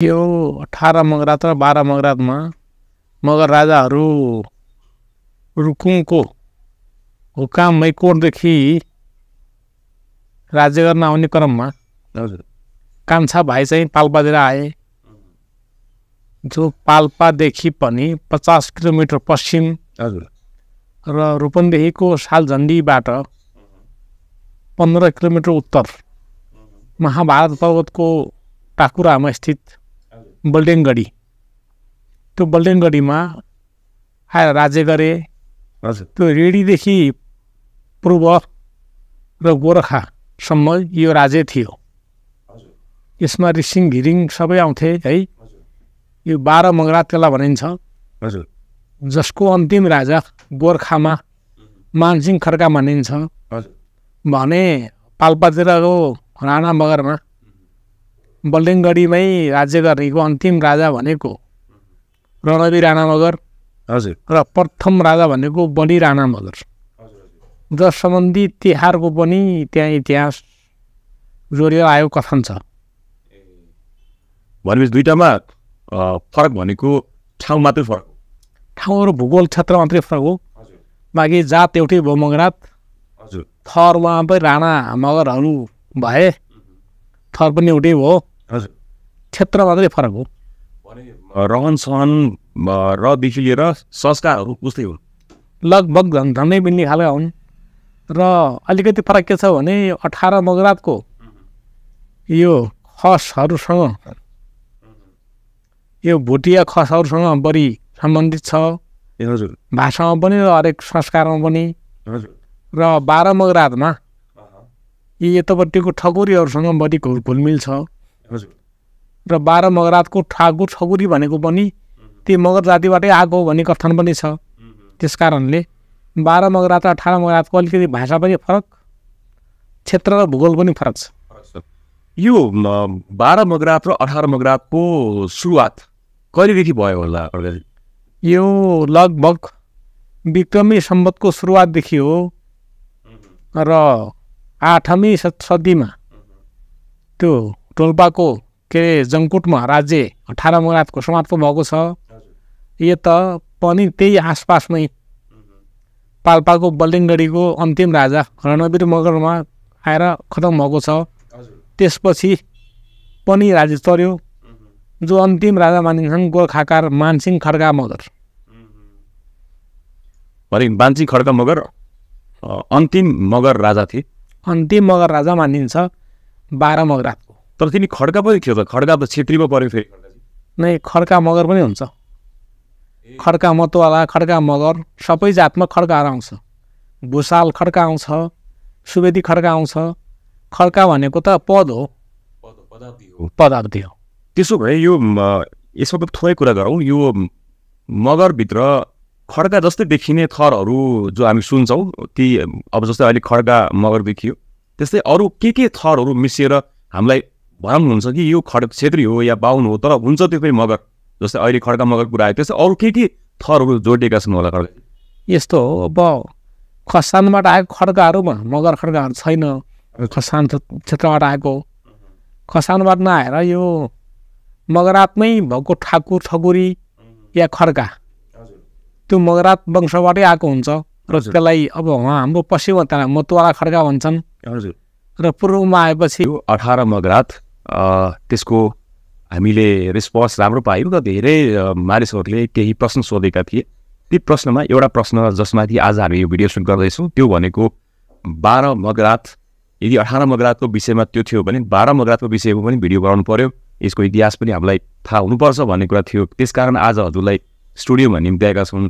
यो 18 मगरात र 12 मगरातमा मगर राजाहरू रुकुमको हुकाम मैकोटदेखि राज्य गर्न आउने क्रममा कान्छा भाइ चाहिँ पाल्पातिर आए, जो पाल्पादेखि पनि 50 किलोमिटर पश्चिम र रूपन्देहीको सालझण्डीबाट 15 किलोमिटर उत्तर महाभारत पर्वतको टाकुरामा स्थित बल्डेनगढी, त्यो बल्डेनगढीमा आएर राज्य गरे। त्यो रेडीदेखि पूर्व र गोरखासम्म यो राज्य थियो। यसमा रिसिङ घिरिङ सबै आउँथे है। यो 12 मगरात त्यसलाई भनिन्छ, जसको अन्तिम राजा गोर्खामा मानसिंह खड्का मानिन्छ भने पाल्पातिरको राणा मगरमा बल्डेनगढीमै राज्य गरेको अन्तिम राजा भनेको रणवीर राणा मगर र प्रथम राजा भनेको बडी राणा मगर, जस सम्बन्धी तिहारको पनि त्यहाँ इतिहास जोडिएर आएको कथन छ। भनेपछि दुईटामा फरक भनेको ठाउँ मात्रै फरक हो, ठाउँ र भूगोल क्षेत्र मात्रै फरक हो। बाँकी जात एउटै भयो मगरात। थरमा पनि राणा मगरहरू भए, थर पनि एउटै भयो, क्षेत्र मात्रै फरक हो। रहन सहन रदेखि लिएर संस्कारहरू उस्तै हुन्, लगभग झन्डै मिल्ने खालका हुन्। र अलिकति फरक के छ भने 18 मगरातको यो खसहरूसँग, यो भुटिया खसहरूसँग बढी सम्बन्धित छ, भाषामा पनि र हरेक संस्कारमा पनि। र 12 मगरातमा यी यतापट्टिको ठकुरीहरूसँग बढी घुलमिल छ। र 12 मगरातको ठाकुर ठकुरी भनेको पनि ती मगर जातिबाटै आएको भन्ने कथन पनि छ। त्यस कारणले 12 मगरात र 18 मगरातको अलिकति भाषा पनि फरक, क्षेत्र र भूगोल पनि फरक छ। यो 12 मगरात र 18 मगरातको सुरुवात कहिलेदेखि भयो होला? यो लगभग विक्रमी सम्वतको सुरुवातदेखि हो र 8वीं शताब्दीमा त्यो टोल्पाको के अरे जङ्कुटमा राज्य 18 मगरातको समाप्त भएको छ। यो त पनि त्यही आसपासमै पाल्पाको बल्डेनगढीको अन्तिम राजा रणवीर मगरमा आएर खतम भएको छ। त्यसपछि पनि राज्य चल्यो, जो अन्तिम राजा मानिन्छन् गोर्खाकार मानसिंह खड्का मगर। मानसिंह खड्का मगर अन्तिम मगर राजा थिए, अन्तिम मगर राजा मानिन्छ 12 मगरातको। तर तिनी खड्का पनि थियो त? खड्का त क्षेत्रीमा पऱ्यो फेरि? नै, खड्का मगर पनि हुन्छ। खड्का मतवाला, खड्का मगर, सबै जातमा खड्काहरू आउँछ। भुसाल खड्का आउँछ, सुवेदी खड्का आउँछ। खड्का भनेको त पद हो, पदार्थी हो। त्यसो भए यो यसमा थोरै कुरा गरौँ। यो मगरभित्र खड्का जस्तै देखिने थरहरू जो हामी सुन्छौँ, ती अब जस्तै अहिले खड्का मगर देखियो, त्यस्तै अरू के थरहरू मिसिएर हामीलाई भ्रम हुन्छ कि यो क्षेत्री हो या बाहुन हो, तर हुन्छ त्यो फेरि मगर? जस्तै अहिले खड्का मगर कुरा आयो, त्यस्तै अरू के थरहरू जोडिएका छन् होला खड्का? यस्तो हो, अब खसानबाट आएको खड्काहरू मगर खड्काहरू छैन। खसान क्षेत्रबाट आएको, खसानबाट नआएर यो मगरातमै भएको ठाकुर ठकुरी या खड्का त्यो मगरात वंशबाटै आएको हुन्छ। र त्यसलाई अब हाम्रो पश्चिममा त्यसलाई मतवाला खड्का भन्छन्। र पूर्वमा आएपछि 18 मगरात, त्यसको हामीले रेस्पोन्स राम्रो पायौँ र धेरै मानिसहरूले केही प्रश्न सोधेका थिए। ती प्रश्नमा एउटा प्रश्न जसमाथि आज हामी यो भिडियो सुट गर्दैछौँ त्यो भनेको 12 मगरात, यदि 18 मगरातको विषयमा त्यो थियो भने 12 मगरातको विषयमा पनि भिडियो बनाउनु पर्यो, यसको इतिहास पनि हामीलाई थाहा हुनुपर्छ भन्ने कुरा थियो। त्यसकारण आज हजुरलाई स्टुडियोमा निम्त्याएका छौँ।